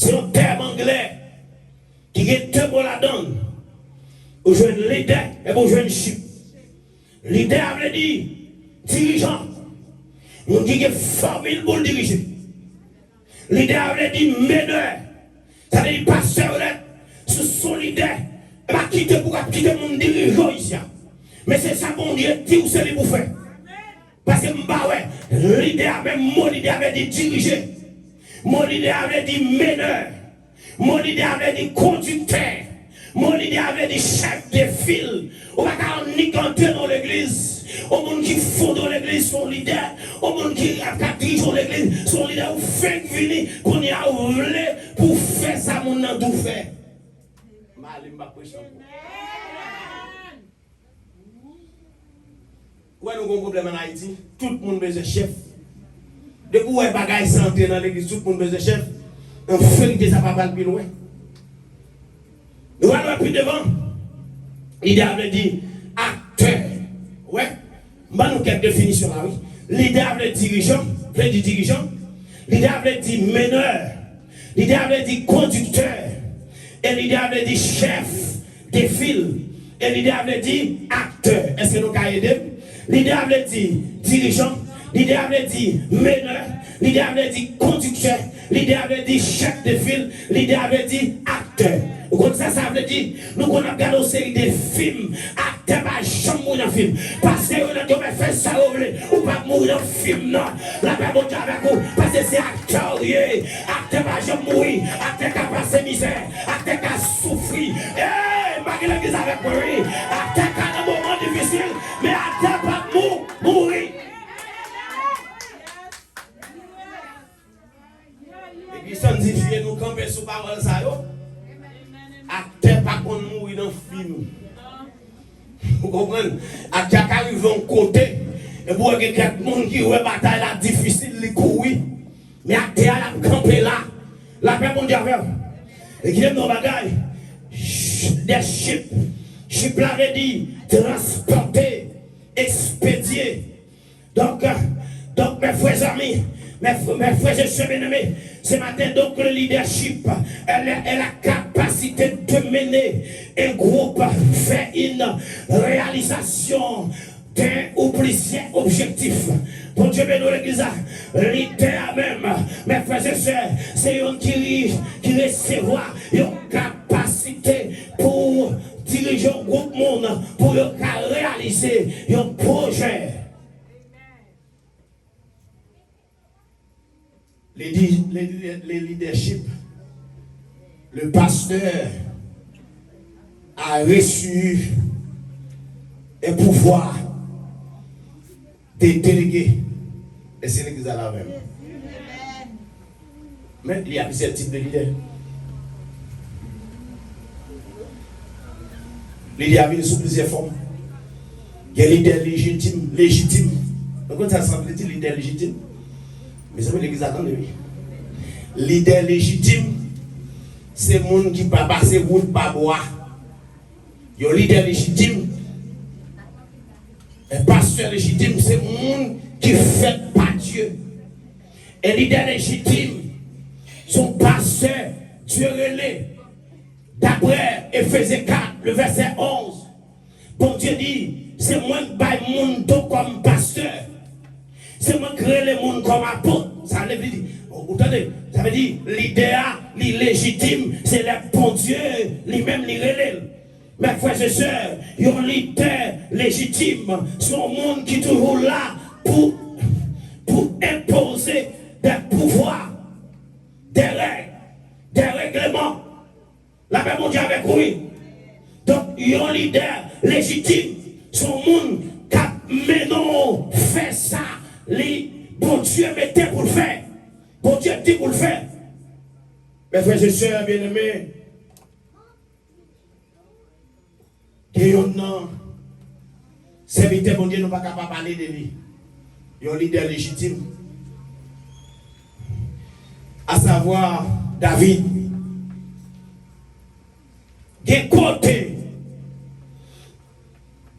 C'est un terme anglais qui est deux mots là-dedans. Vous jouez leader et vous jouez chip. Leader veut dire dirigeant. Vous qui est formule pour le diriger. Leader veut dire meneur. Ça veut dire pasteur, ce sont leaders. Et pas quitter pour quitter mon dirigeant ici. Mais c'est ça mon Dieu dit où c'est pour faire. Parce que leader, même mon leader veut dire diriger. Mon leader veut dire meneur. Mon leader veut dire conducteur. Mon leader veut dire chef de file. On va pas ni entrer dans l'église. Au monde qui font dans l'église son leader. Au monde qui dirige dans l'église son leader. Ou fait venir qu'on y a voulu pour faire ça mon nom tout fait. Ouais, nous avons un problème en Haïti. Tout le monde besoin de chef. Depuis où est bagaille santé dans l'église, tout le monde besoin de chef. On fait que ça va pas plus loin. Nous allons plus devant. Leader veut dire acteur. Ouais. Je vais nous quelques définitions là, oui. Leader veut dire dirigeant. Veut dire dirigeant. Leader veut dire meneur. Leader veut dire conducteur. Et leader veut dire chef de file. Et leader veut dire acteur. Est-ce que nous avons aidé? Leader veut dire dirigeant. Leader veut dire meneur. Leader veut dire conducteur. Leader veut dire chef de file. Leader veut dire acteur. Comme ça veut dire, nous avons regardé une série de films, acteurs pas jamais mourir dans film. Parce que vous avez fait ça, ou pas mourir dans film, non. La paix monte avec vous, parce que c'est acteur, acteur pas jamais mourir, acteur qui a passé misère, acteur qui a souffert. Eh, malgré l'église avec moi, acteur qui a un moment difficile, mais acteur pas mourir. L'église sanctifie nous camper sous parole ça, yo. Acteur pas qu'on mourir dans le film. Vous comprenez? Acteur qui arrive en côté. Et vous voyez quelques monde qui ont une bataille là difficile, les courir. Mais acteur a campé là. La paix mondiale. Et qui aime nos bagailles. Des chips. Chip là veut dire transporter, expédier. Donc mes frères amis. Mes frères et sœurs bien-aimés, ce matin, donc le leadership, elle a la capacité de mener un groupe vers une réalisation d'un ou plusieurs objectifs. Pour Dieu bénisse l'église, leader même, mes frères et sœurs, c'est un qui recevra une capacité pour diriger un groupe monde, pour réaliser un projet. Les leadership, le pasteur a reçu un pouvoir de déléguer. Et c'est l'église à la même. Mais il y a plusieurs types de leaders. Les leaders viennent sous plusieurs formes. Il y a des leaders légitimes. Donc, ça semble être leader légitime. Mais ça veut l'église attendre, oui. Leader légitime, c'est le monde qui ne peut pas passer route par bois. Il y a un leader légitime. Un pasteur légitime, c'est le monde qui fait par Dieu. Un leader légitime, son pasteur, Dieu relais. D'après Éphésiens 4, le verset 11, bon Dieu dit, c'est moi qui baille mon dos comme pasteur. C'est moi qui crée le monde comme apôtre. Ça veut dire, vous entendez? Ça veut dire, leader, légitime, c'est le bon Dieu, lui-même, lui relève. Mes frères et sœurs, il y a un leader légitime, c'est un monde qui est toujours là pour imposer des pouvoirs, des règles, des règlements. La paix mondiale avec lui. Donc, il y a un leader légitime, c'est un monde qui a maintenant fait ça. Bon Dieu mettait pour le faire. Bon Dieu dit pour le faire. Mes frères et sœurs bien-aimés, il y a un serviteur, bon Dieu, nous ne pouvons pas parler de lui. Il y a un leader légitime. À savoir David. Il y a un côté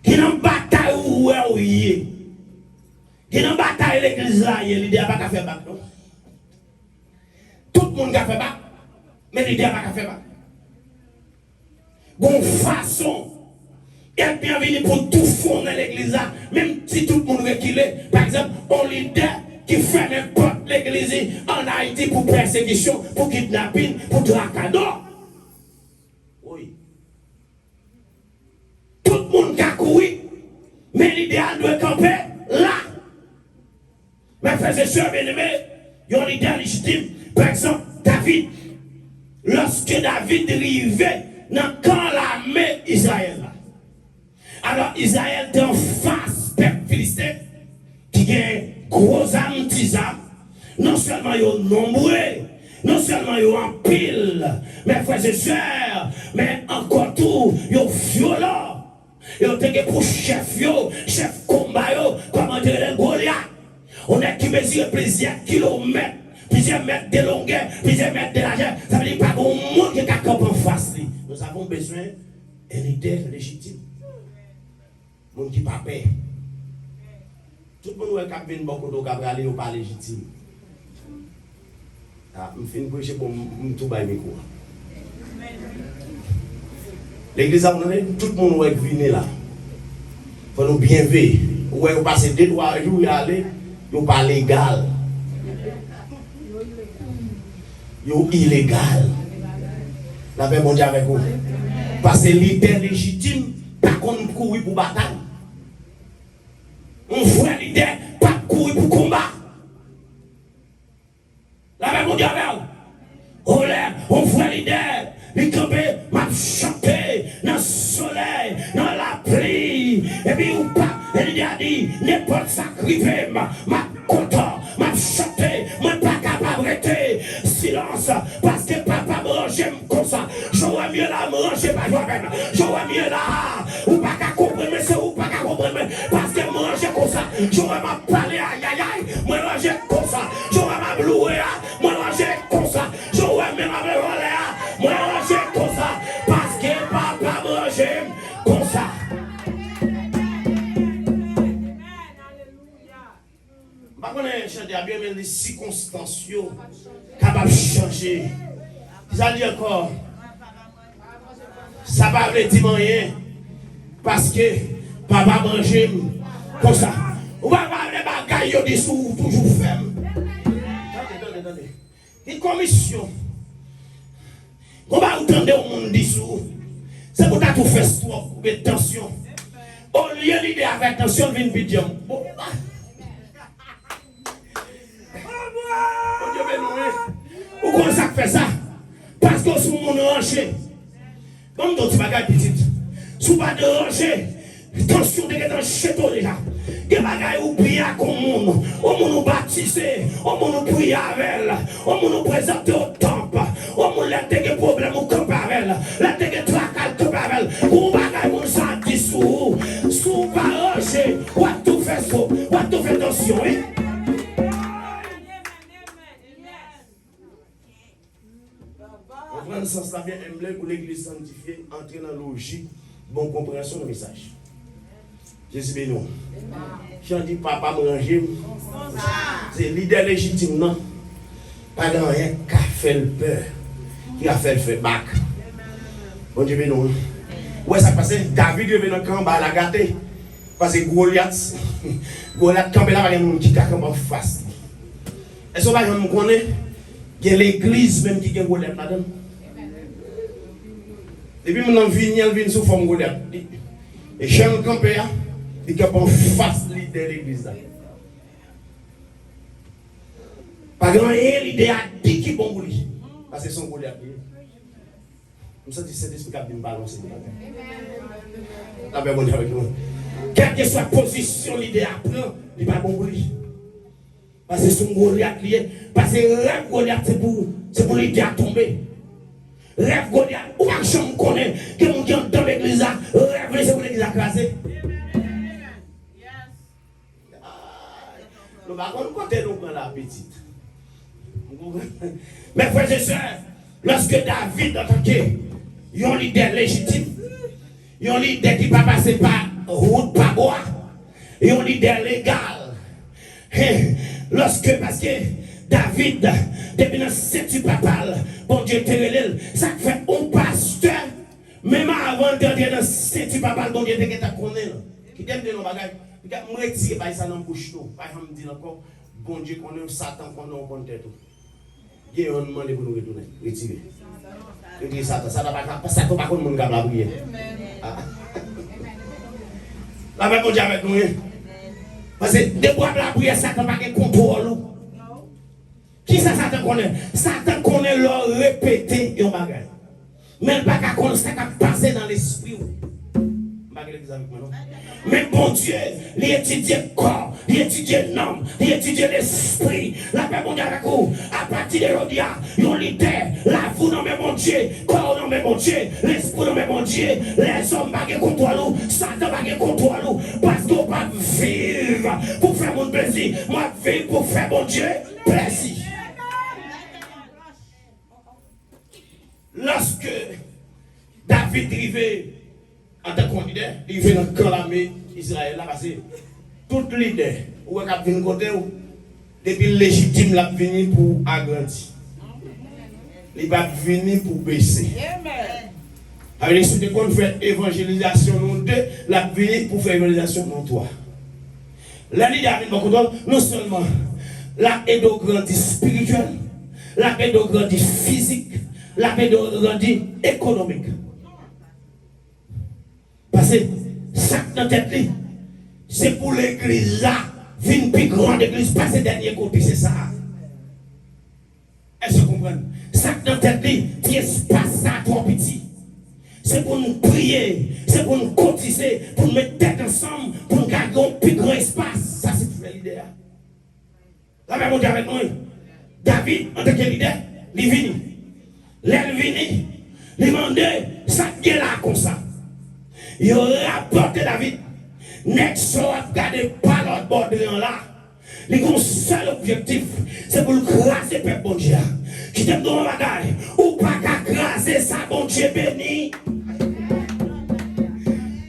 qui est en bataille où il est. Qui est en bataille l'église là, il n'y a pas qu'à faire bac, non? Tout le monde a fait bac. Mais l'idée n'a pas fait pas. Bon façon, être bienvenu pour tout fond dans l'église, même si tout le monde reculé. Par exemple, on leader qui fait n'importe l'église en Haïti pour persécution, pour kidnapping, pour dracador. Oui. Tout le monde a couru, mais l'idéal doit camper là. Mais frères et sœurs bien-aimés, il y a un leader légitime. Par exemple, David, lorsque David arrivait dans quand l'armée Israël. Alors Israël était en face peuple philistin qui a gros âmes, petits âmes. Non seulement ils sont nombreux, non seulement ils sont en pile, mais frères et sœurs, mais encore tout, ils sont violents. Ils ont été pour chef combat, comment dire les Goliath. On a qui mesure plusieurs kilomètres, plusieurs mètres de longueur, plusieurs mètres de largeur. Ça veut dire pas bon monde qui a camp en face. Nous avons besoin d'un leader légitime. Monde qui pas paix. Tout le monde qui vient beaucoup de Gabriel n'est pas légitime. Je finis de prêcher pour tout le micro. L'église a tout le monde qui vient là. Il faut nous bien veiller. Ouais, on passe 2-3 jours et aller. Yo pas légal. Yo illégal. La paix mondiale avec vous. Parce que l'idée légitime, pas qu'on courir pour bataille. On voit l'idée, pas courir pour combat. La paix mondiale avec vous. On voit l'idée, il campe, m'a chanté dans le soleil, dans la pluie. Et puis ou pas, il a dit, n'importe sacrifice, m'a content, m'a chanté, m'a pas capable d'arrêter. Silence, parce que papa me range comme ça. J'aurais mieux là, me ranger pas moi-même. J'aurais mieux là, ou pas qu'à comprendre, c'est ou pas qu'à comprendre, parce que me ranger comme ça. J'aurais m'a parlé, aïe aïe aïe, me ranger comme ça. J'aurais m'a loué, me ranger comme ça. J'aurais même m'a volé, me ranger comme ça. Parce que papa me range comme ça. Je connais bien, mais les circonstances capables de changer. Ça dit encore, ça va pas dire rien. Parce que papa mange comme ça. On va pas les bagailles dessous, toujours ferme. Attendez. Une commission. On va entendre au monde dessous. C'est pour ça tout fait trop de tension. Au lieu d'idée avec tension, vient vidéo. Ou comment ça fait ça? Parce que sous mon ranger, comme d'autres bagages petites, sous pas de ranger, tension de dans chez toi déjà. Des bagages ou bien comme monde, on nous baptisé, on nous prier avec elle, on nous présente au temple, on nous laisse des problèmes au camp avec elle, laisse des tracal camp avec elle, ou bagages on s'en dissous, sous pas ranger, ou à tout faire ça, ou à tout faire tension, hein? Dans ce sens-là, bien aimer pour l'église sanctifiée, entrer dans la logique, bonne compréhension du message. Jésus béni. J'en dis papa me ranger. C'est l'idée légitime, non? Pas de rien qui a fait le peur, qui a fait le fait bac. Bon Dieu béni. Ouais, ça passe. David est venu dans le camp, la gâté. Parce que Goliath campé là, il y a un monde qui a campé en face. Est-ce que vous connaissez? Il y a l'église même qui a Goliath là-dedans. Depuis mon vient sous forme Goliath. Et chaque campé, il est en face de l'église. Pas grand l'idée a dit qui est bon pour lui. Parce que son Goliath. Comme ça, c'est l'esprit qui a bien balancé. La paix bonne avec nous. Quelle que soit la position l'idée a pris, il n'est pas bon pour lui. Parce que son Goliath lié. Parce que rêve Goliath, c'est pour l'idée à tomber. Rêve Goliath, ou pas chambre connaît que mon Dieu dans l'église, rêve c'est pour l'église à craser. Nous va côté nous prend la petite. Mes frères et sœurs, lorsque David a attaqué, il y a un leader légitime, il y a un leader qui ne va pas passer par route, par bois, il y a un leader légal. Lorsque, parce que David, depuis dans le statut papal, bon Dieu te relève, ça fait un pasteur, même avant d'entrer dans le statut papal, bon Dieu te connaît. Qui t'aime de nos bagages, je me retire par ça dans la bouche. Par exemple, je dis encore, bon Dieu connaît Satan, connaît un bon tête. Il y a un moment pour nous retourner, retirer. Retirer Satan, ça n'a pas ça pas contre mon câble à prier. La même Dieu avec nous. Parce que depuis la prière, Satan n'a pas de contrôle. Qui ça Satan connaît? Satan connaît leur répéter et on bagaille. Mais il ne peut pas connaître ce qui a passé dans l'esprit. Mais bon Dieu, il étudie le corps, il étudie l'homme, il étudie l'esprit. La paix mondiale avec vous. À partir de aujourd'hui, il y a un leader. La vous nommez mon Dieu, corps nommé mon Dieu, l'esprit nommé mon Dieu. Les hommes ne contre nous, Satan ne contre nous. Parce qu'on ne peut pas vivre pour faire mon plaisir. Moi, vivre pour faire mon Dieu plaisir. Lorsque David arrivait en tant que leader, il vient dans le camp l'armée Israël là parce que tout leader ou qui vient côté depuis légitime l'a venu pour agrandir. Il va venir pour baisser. Avec ceux qui ont fait évangélisation non deux, l'a venu pour faire évangélisation non trois. La leader avec beaucoup d'autres, non seulement la aide au grandi spirituel, la aide au grandi physique, la aide au grandi économique. Parce que ça dans tête, c'est pour l'église là, une plus grande église, passer dernier côté, c'est ça. Est-ce que vous comprenez? Ça dans tête, qui espace ça trop petit. C'est pour nous prier, c'est pour nous cotiser, pour nous mettre tête ensemble, pour nous garder un plus grand espace. Ça, c'est tout l'idée. La même chose avec nous. David, en tant que leader, il vient. Il vient, il demande, ça vient là comme ça. Il rapporte David. Next show a gardé pas l'autre bord de là. Il a un seul objectif, c'est pour le craser le peuple bon Dieu. Qui t'aime dans la bagaille, ou pas qu'à craser ça bon Dieu béni.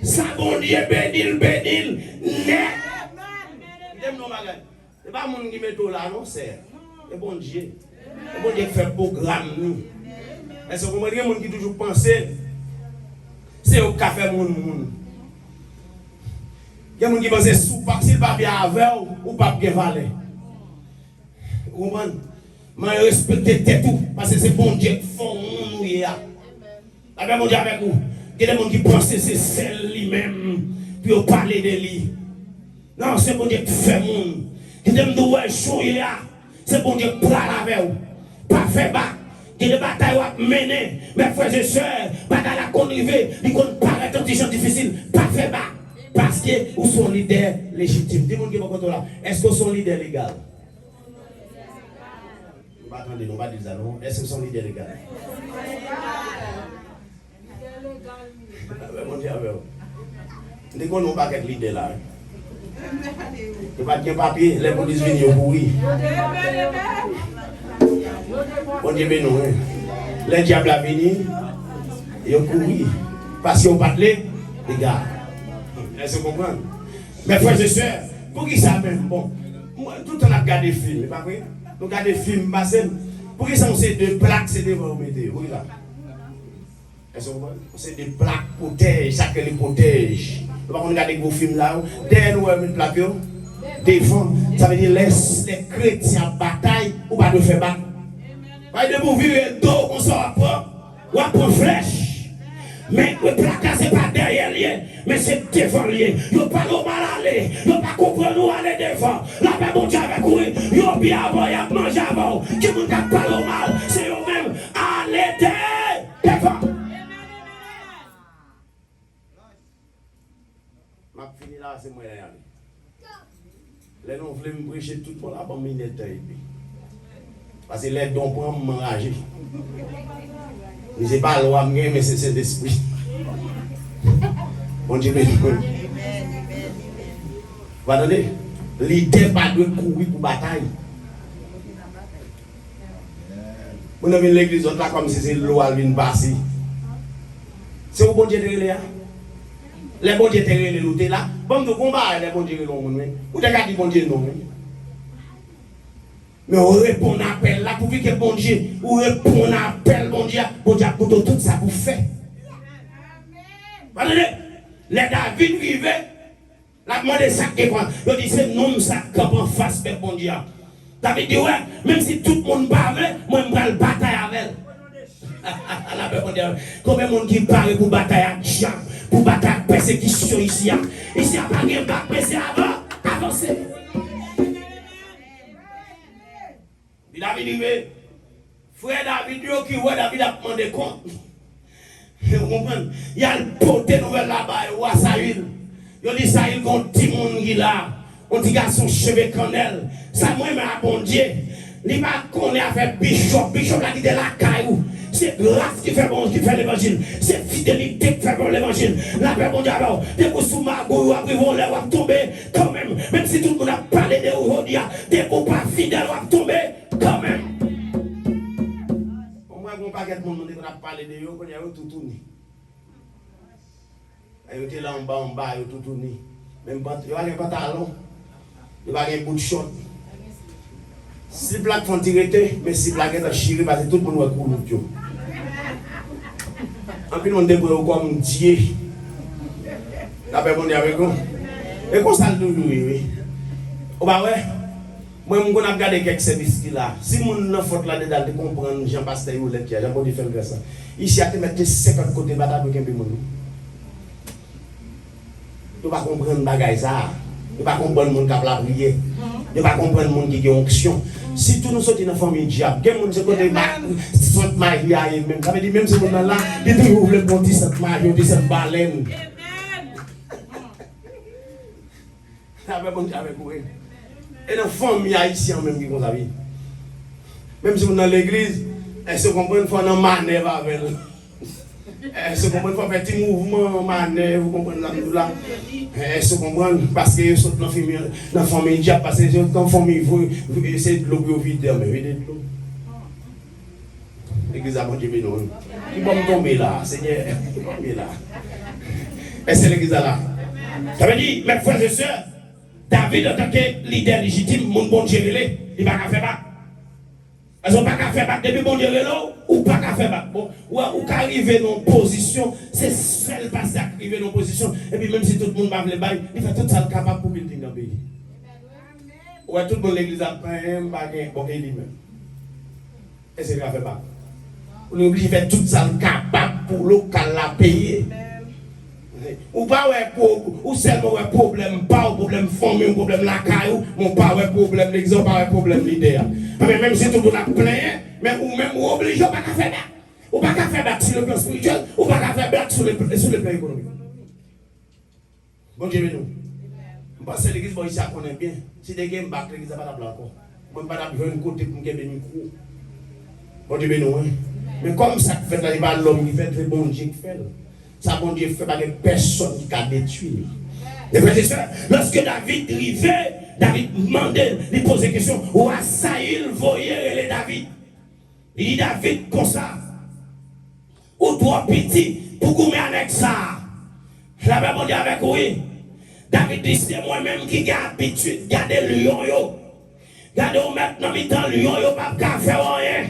Ça bon Dieu béni, béni, net. T'aime dans la bagaille. C'est pas mon qui met tout là, non, c'est le bon Dieu. Le bon Dieu qui fait programme nous. Est-ce que vous comprenez, les gens qui toujours pensent c'est au café mon monde. Il y a des gens qui pensent sous pas s'il pas bien avec ou pas bien valer. Vous comprenez? Mais respectez tout parce que c'est bon Dieu qui font nous hier. La même Dieu avec vous. Il y a des gens qui pensent que c'est celle lui-même puis on parler de lui. Non, c'est bon Dieu qui fait monde. Il y a des gens qui sont hier. C'est bon Dieu qui parle avec vous. Pas fait bas. Il y a des batailles à mener, mes frères et sœurs, bataille à conriver, ils ne paraît un gens difficile, pas fait bas. Parce que vous sont leader légitime. Dis-moi qui est là. Est-ce que vous sont leader légal? Attendez, on va dire ça, non? Est-ce que vous sont leader légal? Mon Dieu, vous qu'on n'a pas être leader là. Il n'y a pas de papier, les gens disent venir au bruit. On dit, mais non, les diables à venir, ils ont couru. Parce qu'ils ont parlé, les gars. Est-ce que vous comprenez? Mes frères et sœurs, pour qui ça même? Bon, tout le temps on a regardé des films, pas vrai? On regarde des films, pour qui ça on sait de plaques, c'est devant météo, oui là. Est-ce que vous comprenez? C'est des plaques protègent, ça que les protège. On regarde des gros films là, derrière nous, une plaque, défend, ça veut dire laisse les chrétiens bataille ou pas de faire battre. Pas de vous vivre le dos, on sort ou à prendre flèche. Mais le placard, ce n'est pas derrière lui, mais c'est devant lui. Il n'y a pas de mal aller, il n'y a pas comprendre nous aller devant. La paix, mon Dieu, avec vous, il y a bien avant, il y a mangé avant. Qui ne pas de mal, c'est eux-mêmes. Allez devant. Je finis là, c'est moi. Les gens veulent me prêcher tout le monde là, pour minute. Parce que les dons pour m'enrager. Mais ce n'est pas la loi, mais c'est l'esprit. Bon Dieu, mais vous attendez, l'idée pas de courir pour bataille. Vous avez l'église là comme si c'est la loi qui vient passer. C'est où bon Dieu est là? Les bon Dieu est là. Bon, de combat, les bon Dieu est là. Vous avez dit bon Dieu non. Mais on répond à l'appel là pour que bon Dieu, on répond à l'appel, bon Dieu a tout ça pour faire. Les David rivaient, la demande ça que quoi? Il dit c'est non ça comme en face de bon Dieu. David dit ouais, même si tout le monde parle, moi je vais le bataille avec elle. Combien de monde qui parle pour bataille avec Jean, pour bataille avec persécution ici? Ici, il n'y a pas de bac, mais c'est avant, avancer. David dit, frère David, qui voit David a demandé compte. Vous comprenez? Il y a le poté nouvelle là-bas, il voit Saül. Il dit Saül, il y a un petit monde qui là. On dit qu'il son cheveu cannelle. Ça, moi, je me bon Dieu. Il m'a connu avec Bishop. Bishop a dit de la caillou. C'est grâce qui fait bon, qui fait l'évangile. C'est fidélité qui fait bon l'évangile. La paix, bon Dieu, alors, dès que vous sous ma goût, vous voulez tomber quand même. Même si tout le monde a parlé de aujourd'hui, dès que vous pas fidèle, vous tomber quand même. Moi, je ne sais pas quel monde qui a parlé de vous, vous avez tout tourné. Vous êtes là en bas, vous avez tout tourné. Même pas de pantalon, vous avez un bout de short. Si les plaques font tirer, mais si les plaques sont chirées, parce que tout le monde va courir. En plus, on débrouille comme Dieu. La paix, on est avec vous. Et comme ça, nous, oui. Oh, bah ouais. Moi, je vais regarder quelques services qui là. Si mon n'a faute là-dedans, de comprendre Jean-Pasteur ou l'autre, j'ai pas de faire ça. Ici, à te mettre 50 côtés de bataille pour qu'un peu mon. Tu ne vas pas comprendre le bagage ça. Tu ne vas pas comprendre le monde qui a la prière. Tu ne vas pas comprendre le monde qui a une onction. Si tout nous sortons dans la famille diable, quel monde se côté Sainte Marie même. Ça veut dire même ce monde là, il dit vous voulez pour Sainte Marie, ou Sainte Baleine. Ça veut bon avec vous. Et dans la famille haïtienne même qui comme ça. Même si vous dans l'église, elle se comprend une fois dans manèvre avec elle. Elle se comprend une fois faire un petit mouvement manèvre, vous comprenez là. Elle se comprend parce que sont dans la famille diable, parce que dans la famille, c'est de l'eau vide, mais vide de l'eau. L'église a mangé bénin. Il va me tomber là, Seigneur. Il va me tomber là. Et c'est l'église là. Ça veut dire, mes frères et sœurs, David, en tant que leader légitime, mon bon Dieu, il va pas faire bac. Ils n'ont pas qu'à faire bac depuis bon Dieu, ou pas qu'à faire bac. Bon, ou qu'à arriver dans une position, c'est seul parce qu'arriver dans une position. Et puis même si tout le monde va le bail, il fait tout ça capable pour building dans le pays. Ouais, tout le monde l'église a pris un bagage pour lui-même. Et c'est qu'à faire bac. On est obligé de faire tout ça capable pour le local la payer. Ou pas ouais ou seulement ouais problème pas ou problème famille ou problème la caillou mon pas ouais problème l'exemple pas ouais problème leader mais même si tout le monde a plein mais ou même ou obligé pas qu'à faire bac ou pas qu'à faire bac sur le plan spirituel ou pas qu'à faire bac sur le plan économique. Bon Dieu nous parce que l'église ici on connaît bien si des game bac l'église pas d'abord encore moi pas d'abord un côté pour gagner micro. Bon Dieu nous mais comme ça fait là il va l'homme qui fait très bon Dieu qui fait. Ça, bon Dieu, fait pas que personne qui a détruit. Et frères et sœurs, lorsque David arrivait, David demandait, il posait la question, où a Saül voyait les David? Il dit David comme ça. Ou toi petit, pour gommer avec ça. La même bon Dieu avec oui. David dit, c'est moi-même qui ai habitude de garder le lion. Gardez maintenant, mi-temps, le lion, pas qu'à faire rien.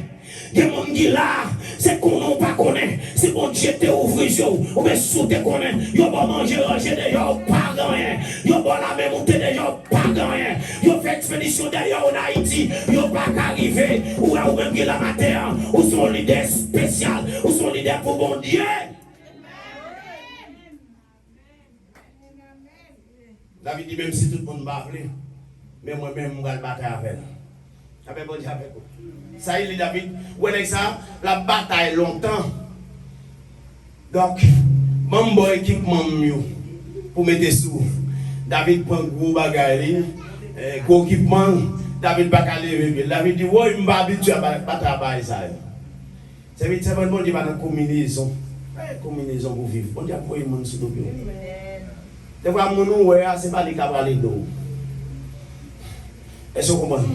Il y a des gens qui là, c'est qu'on n'a pas connaît. C'est bon Dieu te ouvre les yeux, ou bien sous te connaît. Ils vont manger, déjà, pas rien. Ils vont la même monter, déjà, pas rien. Ils vont faire expédition d'ailleurs en Haïti, ils vont pas arriver. Ou même qui la matin, ou son leader spécial, ou son leader pour bon Dieu. David dit, même si tout le monde m'a appelé, mais moi-même, je vais le battre avec elle. Avec bon Dieu, avec vous. Ça y est, David, où est ça? La bataille longtemps. Donc, mon bon équipement mieux pour mettre sous. David prend gros bagage, gros équipement. David va caler. David dit, ouais, il m'a habitué à battre ça. C'est vite, c'est bon Dieu, va dans la combinaison. Combinaison pour vivre. Bon Dieu, pour le monde sur le bureau. Des fois, mon nom, c'est pas les cabrales d'eau. Est-ce que vous comprenez?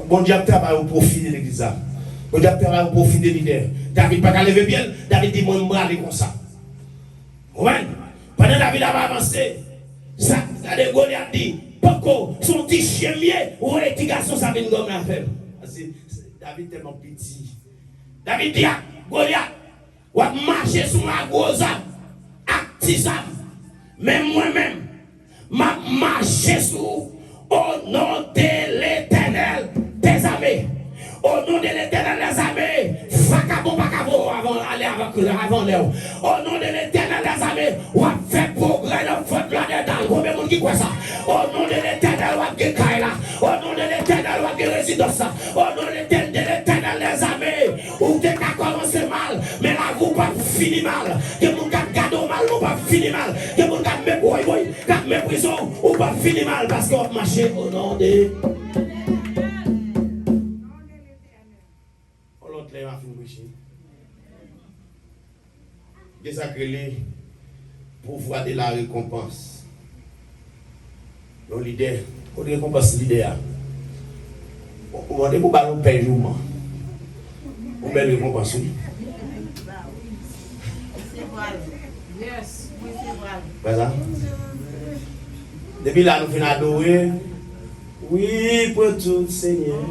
Bon Dieu travaille au profit de l'église. Bon Dieu travaille au profit des leaders. David pas qu'à lever bien. David dit, moi, je vais aller comme ça. Ouais. Pendant David a avancé, ça, Goliath dit, Pourquoi son petit chien ou les petits garçons ça vient comme la femme. David est tellement petit. David dit à Goliath, ou à marcher sur ma grosse âme, actisable. Mais moi-même, m'a marché sur au nom de l'Éternel des armées. Au nom de l'Éternel des armées, vagabond, avant l'heure. Au nom de l'Éternel des armées, on va faire progrès dans votre là-dedans. Combien de monde qui croit ça? Au nom de l'Éternel, on va faire là. Au nom de l'Éternel, on va faire résidence. Au nom de l'Éternel des armées, ou t'es qu'à commencer mal, mais là, vous pas fini mal. Que vous gardez mal, vous pas fini mal. Que vous gardez méprisons, ou pas fini mal, parce qu'on marche au nom de. Qu'est-ce que pouvoir de la récompense? L'idée, pour récompense l'idée. On va dire qu'on va nous payer jour. On va nous récompenser. C'est ça? Depuis là, nous finissons adorer. Oui, pour tout Seigneur.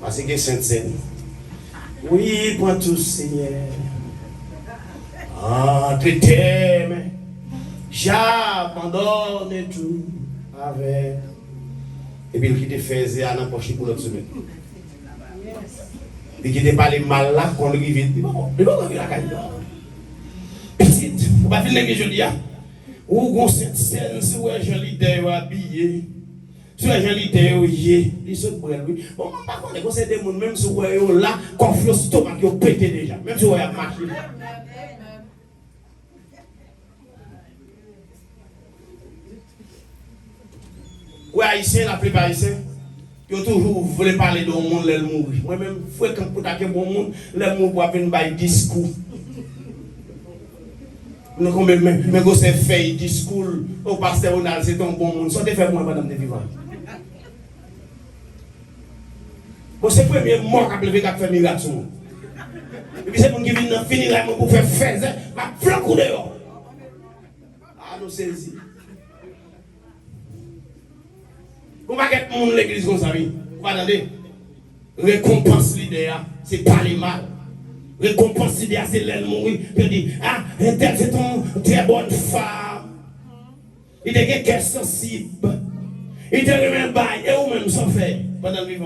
Parce que c'est Sainte. Oui, pour tout Seigneur. Entre tes mains, j'abandonne tout avec. Et puis, il te faisait à n'importe pour l'autre semaine. Et qui te parlait mal là, qu'on lui vite. Mais bon, la caille. Petite, vous ne pouvez pas finir que je dis. Ou cette scène, si vous êtes joli, vous habillé. Si vous êtes joli, vous y les autres pour lui. Bon, par contre, vous êtes des gens, même si vous êtes là, confiance stomac, vous pété déjà. Même si vous êtes marché. Oui, haïtien, la plupart haïtiens, ils ont toujours voulu parler de monde, les mourir. Moi-même, je fais quand pour attaquer bon monde, les mourir pour venir faire discours. Mais quand c'est fait discours au pasteur Ronald, c'est un bon monde. Ça te fait moi, madame de vivant. Bon, c'est le premier mort qui a levé qui a fait miracle sur moi. Et puis c'est mon qui vient finir là pour faire faire, ma flanc coup dehors. Ah, nous saisissons. On va get mon l'église comme ça, oui. Vous attendez? Récompense l'idée, c'est pas les mal. Récompense l'idée, c'est l'aile mourir. Puis dit, ah, tel c'est une très bonne femme. Il était quelqu'un sensible. Il était même bail, et vous-même sans faire pendant le vivant.